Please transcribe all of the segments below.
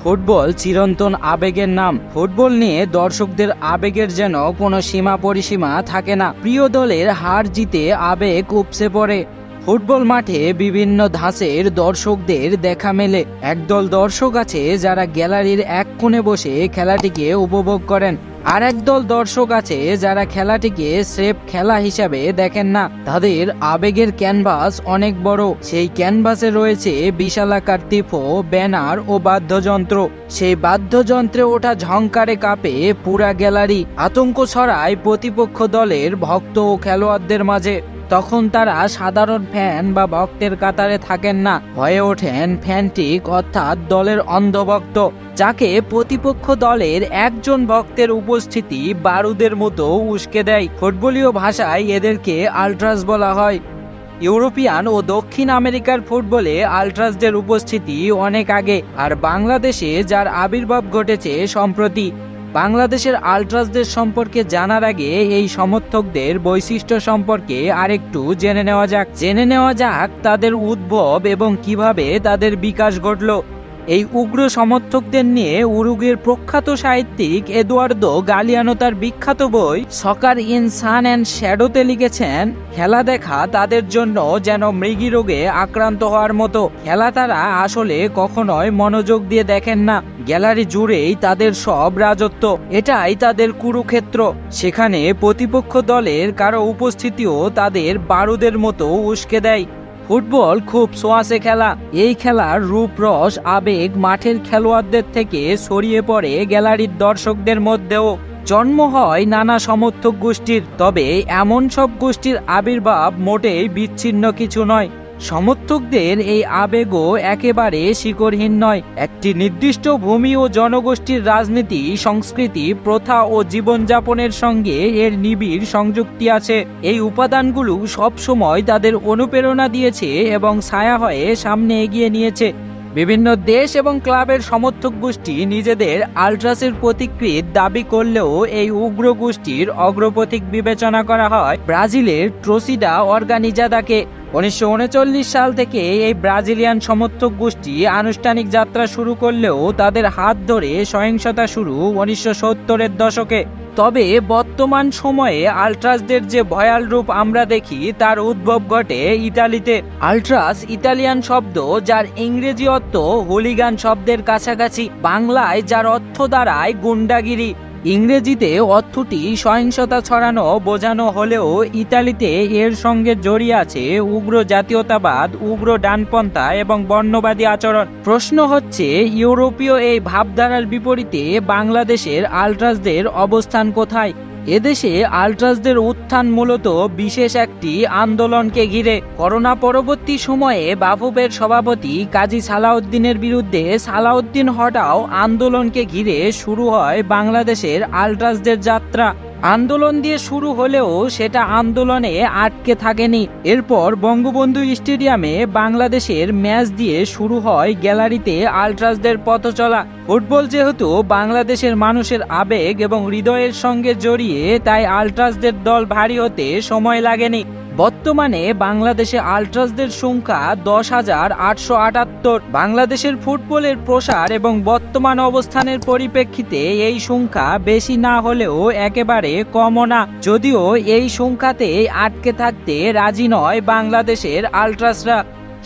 Football চিরন্তন আবেগের নাম। ফুটবল নিয়ে দর্শকদের আবেগের যেন কোনো সীমা পরিসীমা থাকে না। প্রিয় দলের হার জিতে আবেগ উপচে পড়ে। ফুটবল মাঠে বিভিন্ন ধাঁচের দর্শকদের দেখা মেলে। একদল দর্শক আছে যারা গ্যালারির এক কোণে বসে খেলাটিকে উপভোগ করেন, আর একদল দর্শক আছে যারা খেলাটিকে স্রেফ খেলা হিসাবে দেখেন না। তাদের আবেগের ক্যানভাস অনেক বড়। সেই ক্যানভাসে রয়েছে বিশালাকার টিফো, ব্যানার ও বাদ্যযন্ত্র। সেই বাদ্যযন্ত্রে ওঠা ঝংকারে কাঁপে পুরা গ্যালারি। আতঙ্ক ছড়ায় প্রতিপক্ষ দলের ভক্ত ও খেলোয়াড়দের মাঝে। তখন তারা সাধারণ ফ্যান বা ভক্তের কাতারে থাকেন না, হয়ে ওঠেন ফ্যান্টিক, অর্থাৎ দলের অন্ধভক্ত, যাকে প্রতিপক্ষ দলের একজন ভক্তের উপস্থিতি বারুদের মতো উস্কে দেয়। ফুটবলীয় ভাষায় এদেরকে আল্ট্রাস বলা হয়। ইউরোপিয়ান ও দক্ষিণ আমেরিকার ফুটবলে আল্ট্রাসদের উপস্থিতি অনেক আগে, আর বাংলাদেশে যার আবির্ভাব ঘটেছে সম্প্রতি। বাংলাদেশের আল্ট্রাসদের সম্পর্কে জানার আগে এই সমর্থকদের বৈশিষ্ট্য সম্পর্কে আরেকটু জেনে নেওয়া যাক তাদের উদ্ভব এবং কিভাবে তাদের বিকাশ ঘটল। এই উগ্র সমর্থকদের নিয়ে উরুগুয়ের প্রখ্যাত সাহিত্যিক এদুয়ার্দো গালিয়ানো তার বিখ্যাত বই সকার ইন সান অ্যান্ড শ্যাডোতে লিখেছেন, খেলা দেখা তাদের জন্য যেন মৃগী রোগে আক্রান্ত হওয়ার মতো। খেলা তারা আসলে কখনোই মনোযোগ দিয়ে দেখেন না। গ্যালারি জুড়েই তাদের সব রাজত্ব। এটাই তাদের কুরুক্ষেত্র। সেখানে প্রতিপক্ষ দলের কারো উপস্থিতিও তাদের বারুদের মতো উস্কে দেয়। ফুটবল খুব ছোঁয়াচে খেলা। এই খেলার রূপ, রস, আবেগ মাঠের খেলোয়াড়দের থেকে ছড়িয়ে পড়ে গ্যালারির দর্শকদের মধ্যেও। জন্ম হয় নানা সমর্থক গোষ্ঠীর, তবে এমন সব গোষ্ঠীর আবির্ভাব মোটেই বিচ্ছিন্ন কিছু নয়। সমর্থকদের এই আবেগও একেবারে শিকড়হীন নয়। একটি নির্দিষ্ট ভূমি ও জনগোষ্ঠীর রাজনীতি, সংস্কৃতি, প্রথা ও জীবনযাপনের সঙ্গে এর নিবিড় সংযুক্তি আছে। এই উপাদানগুলো সবসময় তাদের অনুপ্রেরণা দিয়েছে এবং ছায়া হয়ে সামনে এগিয়ে নিয়েছে। বিভিন্ন দেশ এবং ক্লাবের সমর্থক গোষ্ঠী নিজেদের আল্ট্রাসের প্রতিকৃত দাবি করলেও এই উগ্র গোষ্ঠীর অগ্রপথিক বিবেচনা করা হয় ব্রাজিলের ট্রসিডা অর্গানিজাদাকে। 1939 সাল থেকে এই ব্রাজিলিয়ান সমর্থক গোষ্ঠী আনুষ্ঠানিক যাত্রা শুরু করলেও তাদের হাত ধরে সহিংসতা শুরু 1970-এর দশকে। তবে বর্তমান সময়ে আল্ট্রাসদের যে ভয়াল রূপ আমরা দেখি তার উদ্ভব ঘটে ইতালিতে। আল্ট্রাস ইতালিয়ান শব্দ, যার ইংরেজি অর্থ হুলিগান শব্দের কাছাকাছি। বাংলায় যার অর্থ দাঁড়ায় গুন্ডাগিরি। ইংরেজিতে অর্থটি সহিংসতা ছড়ানো বোঝানো হলেও ইতালিতে এর সঙ্গে জড়িয়ে আছে উগ্র জাতীয়তাবাদ, উগ্র ডানপন্থা এবং বর্ণবাদী আচরণ। প্রশ্ন হচ্ছে, ইউরোপীয় এই ভাবধারার বিপরীতে বাংলাদেশের আল্ট্রাসদের অবস্থান কোথায়? এদেশে আল্ট্রাসদের উত্থান মূলত বিশেষ একটি আন্দোলনকে ঘিরে। করোনা পরবর্তী সময়ে বাফুফের সভাপতি কাজী সালাউদ্দিনের বিরুদ্ধে সালাউদ্দিন হটাও আন্দোলনকে ঘিরে শুরু হয় বাংলাদেশের আল্ট্রাসদের যাত্রা। আন্দোলন দিয়ে শুরু হলেও সেটা আন্দোলনে আটকে থাকেনি। এরপর বঙ্গবন্ধু স্টেডিয়ামে বাংলাদেশের ম্যাচ দিয়ে শুরু হয় গ্যালারিতে আল্ট্রাসদের পথচলা। ফুটবল যেহেতু বাংলাদেশের মানুষের আবেগ এবং হৃদয়ের সঙ্গে জড়িয়ে, তাই আল্ট্রাসদের দল ভারী হতে সময় লাগেনি। বর্তমানে বাংলাদেশে আল্ট্রাসদের সংখ্যা 10,878। বাংলাদেশের ফুটবলের প্রসার এবং বর্তমান অবস্থানের পরিপ্রেক্ষিতে এই সংখ্যা বেশি না হলেও একেবারে কমও না। যদিও এই সংখ্যাতে আটকে থাকতে রাজি নয় বাংলাদেশের আল্ট্রাসরা।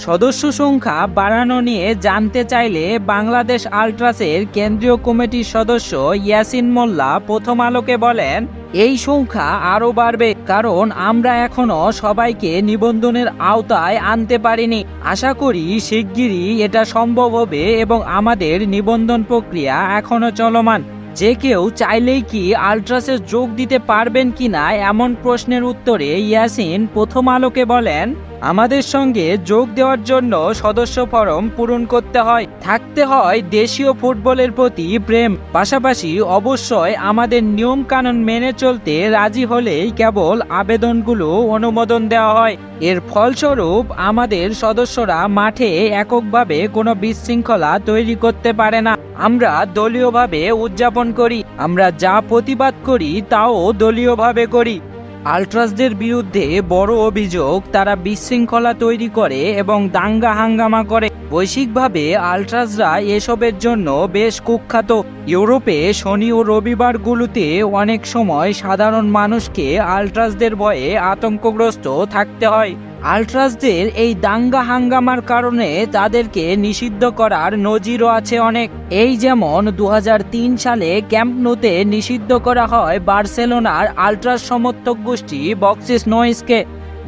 সদস্য সংখ্যা বাড়ানো নিয়ে জানতে চাইলে বাংলাদেশ আল্ট্রাসের কেন্দ্রীয় কমিটির সদস্য ইয়াসিন মোল্লা প্রথম আলোকে বলেন, এই সংখ্যা আরো বাড়বে, কারণ আমরা এখনো সবাইকে নিবন্ধনের আওতায় আনতে পারিনি। আশা করি শিগগিরই এটা সম্ভব হবে এবং আমাদের নিবন্ধন প্রক্রিয়া এখনো চলমান। যে কেউ চাইলেই কি আল্ট্রাসে যোগ দিতে পারবেন কিনা এমন প্রশ্নের উত্তরে ইয়াসিন প্রথম আলোকে বলেন, আমাদের সঙ্গে যোগ দেওয়ার জন্য সদস্য ফরম পূরণ করতে হয়, থাকতে হয় দেশীয় ফুটবলের প্রতি প্রেম, পাশাপাশি অবশ্যই আমাদের নিয়ম কানুন মেনে চলতে রাজি হলেই কেবল আবেদনগুলো অনুমোদন দেওয়া হয়। এর ফলস্বরূপ আমাদের সদস্যরা মাঠে এককভাবে কোনো বিশৃঙ্খলা তৈরি করতে পারে না। আমরা দলীয়ভাবে উদযাপন করি। আমরা যা প্রতিবাদ করি তাও দলীয়ভাবে করি। আল্ট্রাসদের বিরুদ্ধে বড় অভিযোগ, তারা বিশৃঙ্খলা তৈরি করে এবং দাঙ্গা হাঙ্গামা করে। বৈশ্বিকভাবে আল্ট্রাসরা এসবের জন্য বেশ কুখ্যাত। ইউরোপে শনি ও রবিবারগুলোতে অনেক সময় সাধারণ মানুষকে আল্ট্রাসদের ভয়ে আতঙ্কগ্রস্ত থাকতে হয়। আল্ট্রাসদের এই দাঙ্গা হাঙ্গামার কারণে তাদেরকে নিষিদ্ধ করার নজিরও আছে অনেক। এই যেমন 2003 সালে ক্যাম্প নুতে নিষিদ্ধ করা হয় বার্সেলোনার আল্ট্রাস সমর্থক গোষ্ঠী বক্সিস নয়েজকে।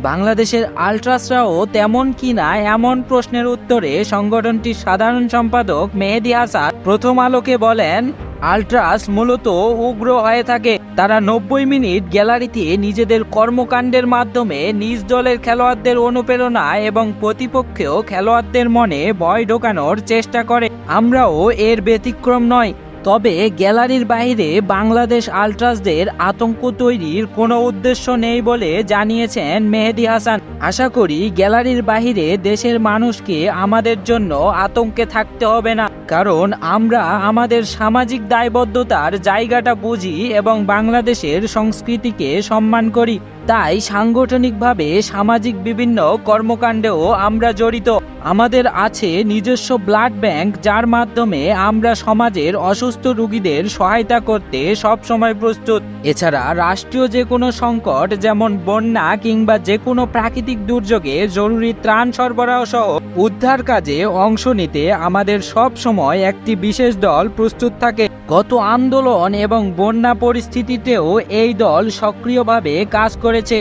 বাংলাদেশের আল্ট্রাসরাও তেমন কিনা এমন প্রশ্নের উত্তরে সংগঠনটির সাধারণ সম্পাদক মেহেদী হাসান প্রথম আলোকে বলেন, আল্ট্রাস মূলত উগ্র হয়ে থাকে। তারা 90 মিনিট গ্যালারিতে নিজেদের কর্মকাণ্ডের মাধ্যমে নিজ দলের খেলোয়াড়দের অনুপ্রেরণা এবং প্রতিপক্ষেও খেলোয়াড়দের মনে ভয় ঢোকানোর চেষ্টা করে। আমরাও এর ব্যতিক্রম নয়। তবে গ্যালারির বাইরে বাংলাদেশ আল্ট্রাসদের আতঙ্ক তৈরির কোনো উদ্দেশ্য নেই বলে জানিয়েছেন মেহেদী হাসান। আশা করি গ্যালারির বাইরে দেশের মানুষকে আমাদের জন্য আতঙ্কে থাকতে হবে না, কারণ আমরা আমাদের সামাজিক দায়বদ্ধতার জায়গাটা বুঝি এবং বাংলাদেশের সংস্কৃতিকে সম্মান করি। তাই সাংগঠনিকভাবে সামাজিক বিভিন্ন কর্মকাণ্ডেও আমরা জড়িত। আমাদের আছে নিজস্ব ব্লাড ব্যাংক, যার মাধ্যমে আমরা সমাজের অসুস্থ রোগীদের সহায়তা করতে সবসময় প্রস্তুত। এছাড়া রাষ্ট্রীয় যে কোনো সংকট, যেমন বন্যা কিংবা যে কোনো প্রাকৃতিক দুর্যোগে জরুরি ত্রাণ সরবরাহ সহ উদ্ধার কাজে অংশ নিতে আমাদের সব সময় একটি বিশেষ দল প্রস্তুত থাকে। গত আন্দোলন এবং বন্যা পরিস্থিতিতেও এই দল সক্রিয়ভাবে কাজ করেছে।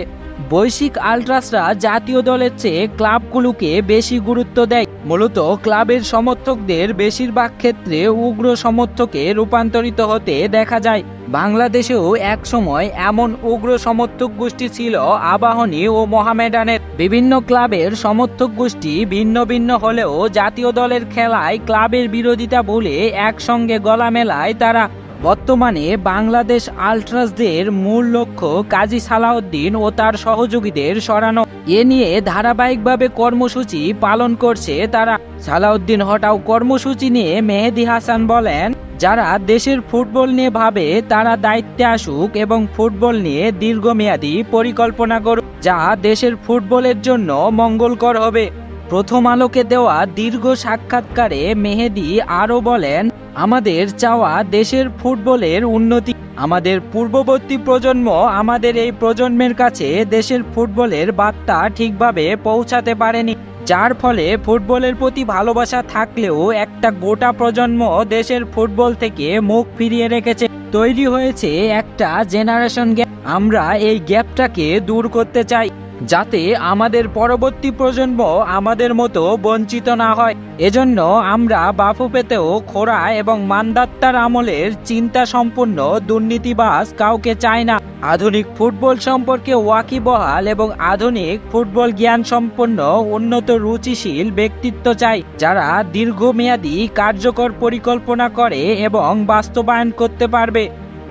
বৈশ্বিক আল্ট্রাসরা জাতীয় দলের চেয়ে ক্লাবগুলোকে বেশি গুরুত্ব দেয়। মূলত ক্লাবের সমর্থকদের বেশিরভাগ ক্ষেত্রে উগ্র সমর্থকে রূপান্তরিত হতে দেখা যায়। বাংলাদেশেও এক সময় এমন উগ্র সমর্থক গোষ্ঠী ছিল আবাহনী ও মোহামেডানের। বিভিন্ন ক্লাবের সমর্থক গোষ্ঠী ভিন্ন ভিন্ন হলেও জাতীয় দলের খেলায় ক্লাবের বিরোধিতা ভুলে একসঙ্গে গলা মেলায় তারা। বর্তমানে বাংলাদেশ আল্ট্রাসদের মূল লক্ষ্য কাজী সালাউদ্দিন ও তার সহযোগীদের সরানো। এ নিয়ে ধারাবাহিকভাবে কর্মসূচি পালন করছে তারা। সালাউদ্দিন হটাও কর্মসূচি নিয়ে মেহেদী হাসান বলেন, যারা দেশের ফুটবল নিয়ে ভাবে তারা দায়িত্বে আসুক এবং ফুটবল নিয়ে দীর্ঘমেয়াদী পরিকল্পনা করুক, যা দেশের ফুটবলের জন্য মঙ্গলকর হবে। প্রথম আলোকে দেওয়া দীর্ঘ সাক্ষাৎকারে মেহেদী আরও বলেন, আমাদের চাওয়া দেশের ফুটবলের উন্নতি। আমাদের পূর্ববর্তী প্রজন্ম আমাদের এই প্রজন্মের কাছে দেশের ফুটবলের বার্তা ঠিকভাবে পৌঁছাতে পারেনি, যার ফলে ফুটবলের প্রতি ভালোবাসা থাকলেও একটা গোটা প্রজন্ম দেশের ফুটবল থেকে মুখ ফিরিয়ে রেখেছে। তৈরি হয়েছে একটা জেনারেশন গ্যাপ। আমরা এই গ্যাপটাকে দূর করতে চাই, যাতে আমাদের পরবর্তী প্রজন্ম আমাদের মতো বঞ্চিত না হয়। এজন্য আমরা বাফুফেতেও খোরা এবং মান্দাত্তার আমলের চিন্তা সম্পন্ন দুর্নীতিবাজ কাউকে চাই না। আধুনিক ফুটবল সম্পর্কে ওয়াকিবহাল এবং আধুনিক ফুটবল জ্ঞান সম্পন্ন উন্নত রুচিশীল ব্যক্তিত্ব চাই, যারা দীর্ঘমেয়াদী কার্যকর পরিকল্পনা করে এবং বাস্তবায়ন করতে পারবে।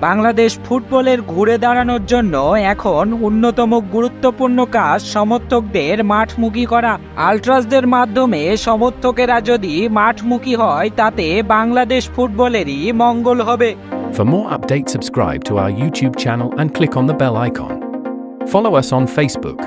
বাংলাদেশ ফুটবলের ঘুরে দাঁড়ানোর জন্য এখন অন্যতম গুরুত্বপূর্ণ কাজ সমর্থকদের মাঠমুখী করা। আল্ট্রাসদের মাধ্যমে সমর্থকেরা যদি মাঠমুখী হয়, তাতে বাংলাদেশ ফুটবলেরই মঙ্গল হবে। For more updates, subscribe to our YouTube channel and click on the bell icon. Follow us on Facebook.